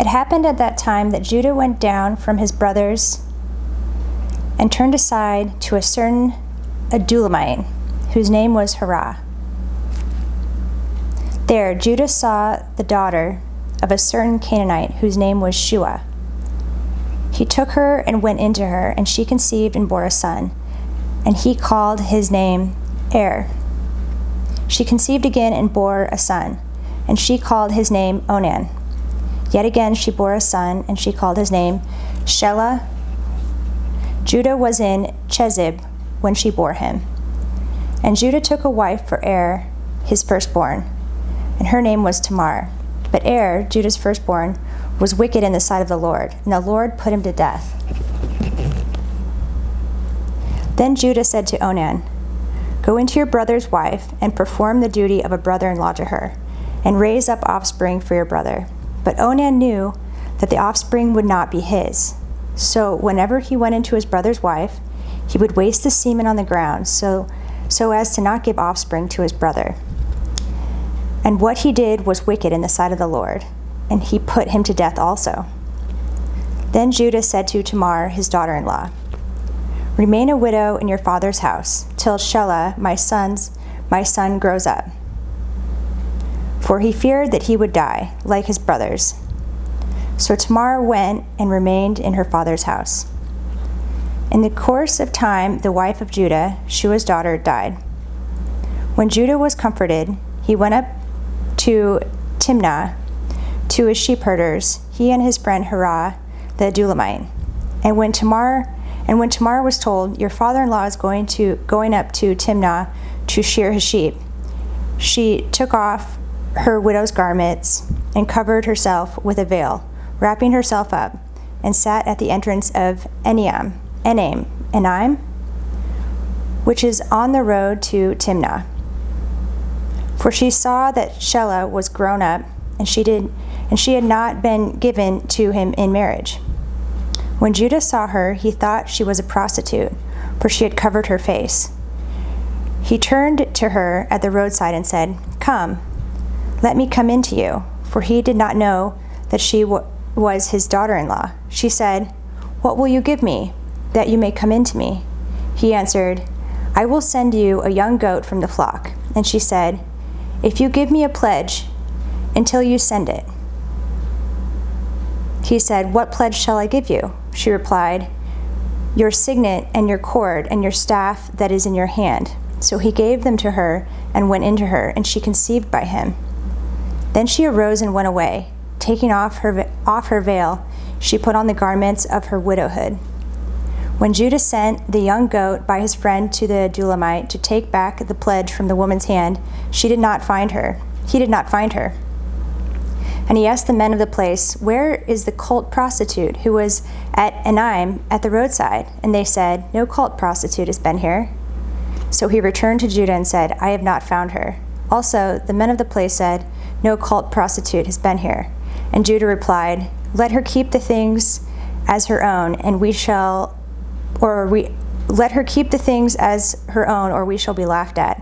It happened at that time that Judah went down from his brothers and turned aside to a certain Adulamite, whose name was Hirah. There Judah saw the daughter of a certain Canaanite, whose name was Shua. He took her and went into her, and she conceived and bore a son, and he called his name Er. She conceived again and bore a son, and she called his name Onan. Yet again she bore a son, and she called his name Shelah. Judah was in Chezib when she bore him. And Judah took a wife for Er, his firstborn, and her name was Tamar. But Er, Judah's firstborn, was wicked in the sight of the Lord, and the Lord put him to death. Then Judah said to Onan, "Go into your brother's wife, and perform the duty of a brother-in-law to her, and raise up offspring for your brother." But Onan knew that the offspring would not be his. So whenever he went into his brother's wife, he would waste the semen on the ground, so as to not give offspring to his brother. And what he did was wicked in the sight of the Lord, and he put him to death also. Then Judah said to Tamar, his daughter-in-law, "Remain a widow in your father's house, till Shelah, my son, grows up." For he feared that he would die, like his brothers. So Tamar went and remained in her father's house. In the course of time, the wife of Judah, Shua's daughter, died. When Judah was comforted, he went up to Timnah to his sheepherders, he and his friend Hirah the Adulamite. And when Tamar was told, "Your father-in-law is going up to Timnah to shear his sheep," she took off her widow's garments and covered herself with a veil, wrapping herself up, and sat at the entrance of Enaim, which is on the road to Timnah. For she saw that Shelah was grown up, and she had not been given to him in marriage. When Judah saw her, he thought she was a prostitute, for she had covered her face. He turned to her at the roadside and said, "Come, let me come in to you," for he did not know that she was his daughter-in-law. She said, "What will you give me, that you may come in to me?" He answered, "I will send you a young goat from the flock." And she said, "If you give me a pledge until you send it." He said, "What pledge shall I give you?" She replied, "Your signet and your cord and your staff that is in your hand." So he gave them to her and went into her, and she conceived by him. Then she arose and went away. Taking off her veil, she put on the garments of her widowhood. When Judah sent the young goat by his friend to the Adulamite to take back the pledge from the woman's hand, he did not find her. And he asked the men of the place, "Where is the cult prostitute who was at Enaim at the roadside?" And they said, "No cult prostitute has been here." So he returned to Judah and said, "I have not found her." Also, the men of the place said, "No cult prostitute has been here." And Judah replied, "Let her keep the things as her own, let her keep the things as her own, or we shall be laughed at.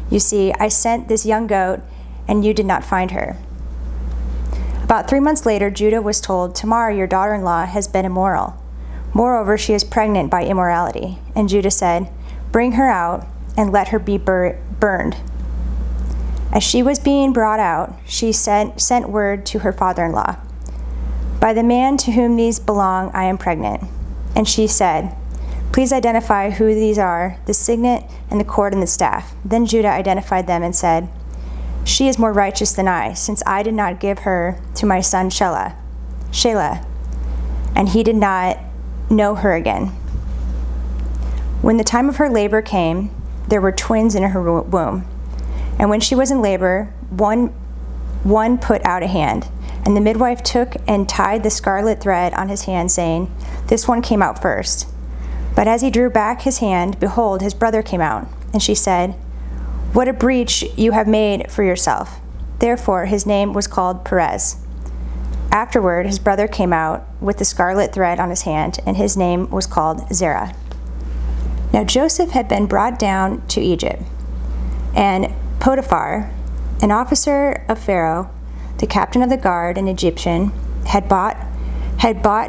You see, I sent this young goat, and you did not find her." About 3 months later, Judah was told, "Tamar, your daughter-in-law, has been immoral. Moreover, she is pregnant by immorality." And Judah said, "Bring her out, and let her be burned." As she was being brought out, she sent word to her father-in-law, "By the man to whom these belong, I am pregnant." And she said, "Please identify who these are, the signet and the cord and the staff." Then Judah identified them and said, "She is more righteous than I, since I did not give her to my son Shelah, and he did not know her again." When the time of her labor came, there were twins in her womb. And when she was in labor, one put out a hand, and the midwife took and tied the scarlet thread on his hand, saying, "This one came out first." But as he drew back his hand, behold, his brother came out. And she said, "What a breach you have made for yourself." Therefore his name was called Perez. Afterward his brother came out with the scarlet thread on his hand, and his name was called Zerah. Now Joseph had been brought down to Egypt, and Potiphar, an officer of Pharaoh, the captain of the guard, an Egyptian, had bought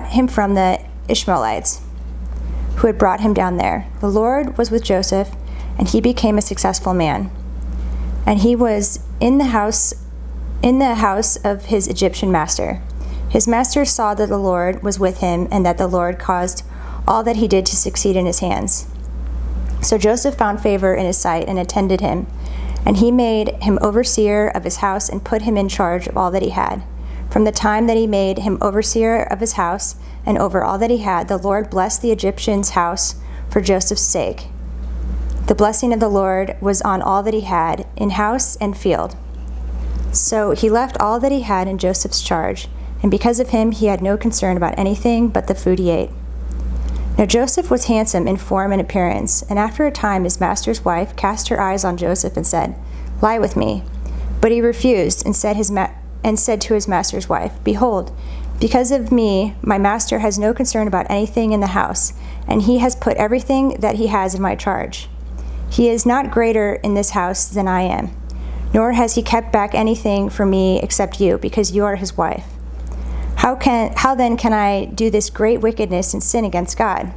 him from the Ishmaelites, who had brought him down there. The Lord was with Joseph, and he became a successful man. And he was in the house of his Egyptian master. His master saw that the Lord was with him, and that the Lord caused all that he did to succeed in his hands. So Joseph found favor in his sight and attended him, and he made him overseer of his house and put him in charge of all that he had. From the time that he made him overseer of his house and over all that he had, the Lord blessed the Egyptian's house for Joseph's sake. The blessing of the Lord was on all that he had, in house and field. So he left all that he had in Joseph's charge, and because of him he had no concern about anything but the food he ate. Now Joseph was handsome in form and appearance, and after a time his master's wife cast her eyes on Joseph and said, "Lie with me." But he refused and said to his master's wife, "Behold, because of me my master has no concern about anything in the house, and he has put everything that he has in my charge. He is not greater in this house than I am, nor has he kept back anything from me except you, because you are his wife. How then can I do this great wickedness and sin against God?"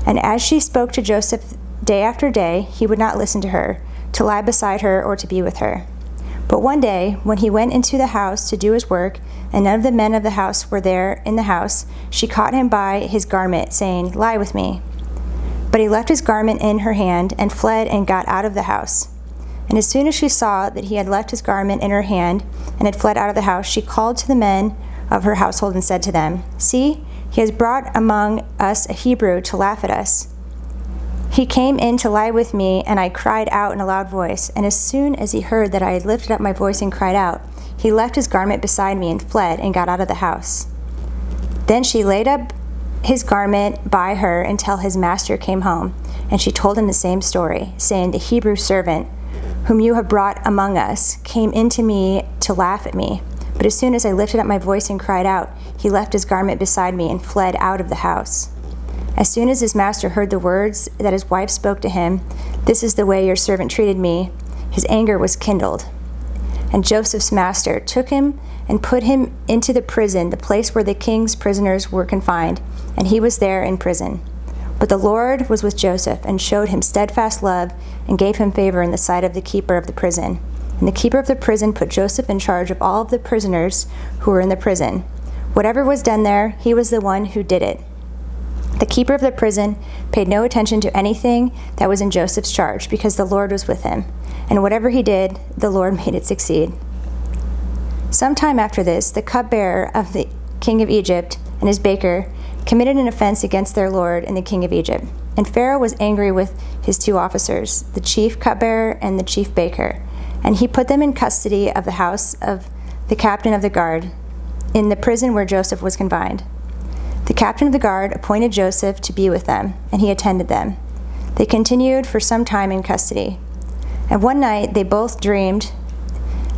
And as she spoke to Joseph day after day, he would not listen to her, to lie beside her or to be with her. But one day, when he went into the house to do his work, and none of the men of the house were there in the house, she caught him by his garment, saying, "Lie with me." But he left his garment in her hand and fled and got out of the house. And as soon as she saw that he had left his garment in her hand and had fled out of the house, she called to the men of her household and said to them, "See, he has brought among us a Hebrew to laugh at us. He came in to lie with me, and I cried out in a loud voice. And as soon as he heard that I had lifted up my voice and cried out, he left his garment beside me and fled and got out of the house." Then she laid up his garment by her until his master came home, and she told him the same story, saying, "The Hebrew servant, whom you have brought among us, came in to me to laugh at me. But as soon as I lifted up my voice and cried out, he left his garment beside me and fled out of the house." As soon as his master heard the words that his wife spoke to him, "This is the way your servant treated me," his anger was kindled. And Joseph's master took him and put him into the prison, the place where the king's prisoners were confined, and he was there in prison. But the Lord was with Joseph and showed him steadfast love and gave him favor in the sight of the keeper of the prison. And the keeper of the prison put Joseph in charge of all of the prisoners who were in the prison. Whatever was done there, he was the one who did it. The keeper of the prison paid no attention to anything that was in Joseph's charge, because the Lord was with him. And whatever he did, the Lord made it succeed. Sometime after this, the cupbearer of the king of Egypt and his baker committed an offense against their lord and the king of Egypt. And Pharaoh was angry with his two officers, the chief cupbearer and the chief baker. And he put them in custody of the house of the captain of the guard, in the prison where Joseph was confined. The captain of the guard appointed Joseph to be with them, and he attended them. They continued for some time in custody. And one night they both dreamed,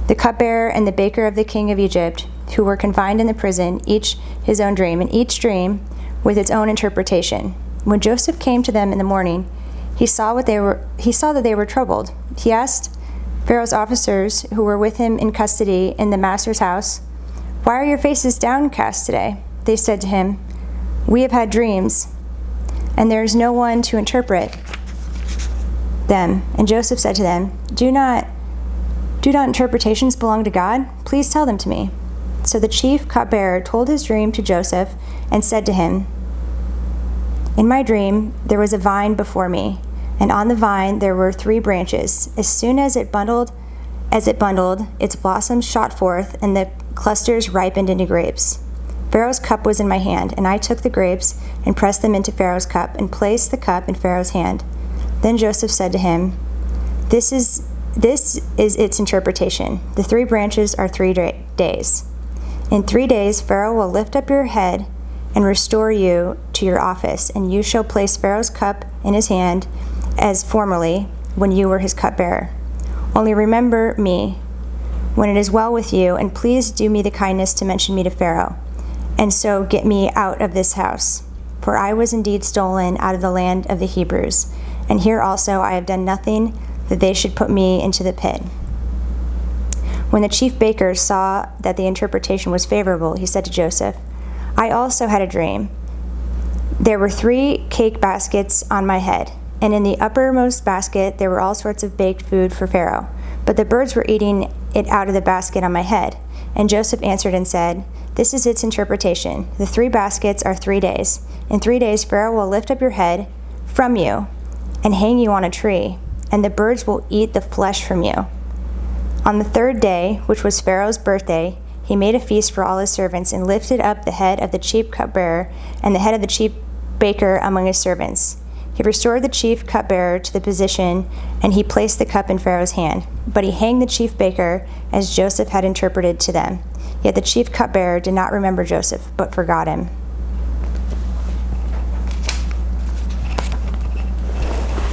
the cupbearer and the baker of the king of Egypt, who were confined in the prison, each his own dream, and each dream with its own interpretation. When Joseph came to them in the morning, he saw that they were troubled. He asked Pharaoh's officers who were with him in custody in the master's house, "Why are your faces downcast today?" They said to him, "We have had dreams, and there is no one to interpret them." And Joseph said to them, Do not interpretations belong to God? Please tell them to me." So the chief cupbearer told his dream to Joseph and said to him, "In my dream there was a vine before me, and on the vine there were 3 branches. As soon as it bundled, its blossoms shot forth, and the clusters ripened into grapes. Pharaoh's cup was in my hand, and I took the grapes and pressed them into Pharaoh's cup and placed the cup in Pharaoh's hand." Then Joseph said to him, This is its interpretation. The 3 branches are 3 days. In 3 days Pharaoh will lift up your head and restore you to your office, and you shall place Pharaoh's cup in his hand as formerly when you were his cupbearer. Only remember me when it is well with you, and please do me the kindness to mention me to Pharaoh, and so get me out of this house. For I was indeed stolen out of the land of the Hebrews, and here also I have done nothing that they should put me into the pit. When the chief baker saw that the interpretation was favorable, he said to Joseph, "I also had a dream. There were 3 cake baskets on my head, and in the uppermost basket there were all sorts of baked food for Pharaoh. But the birds were eating it out of the basket on my head." And Joseph answered and said, "This is its interpretation. The 3 baskets are 3 days. In 3 days Pharaoh will lift up your head from you and hang you on a tree, and the birds will eat the flesh from you." On the 3rd day, which was Pharaoh's birthday, he made a feast for all his servants and lifted up the head of the chief cupbearer and the head of the chief baker among his servants. He restored the chief cupbearer to the position, and he placed the cup in Pharaoh's hand. But he hanged the chief baker as Joseph had interpreted to them. Yet the chief cupbearer did not remember Joseph, but forgot him.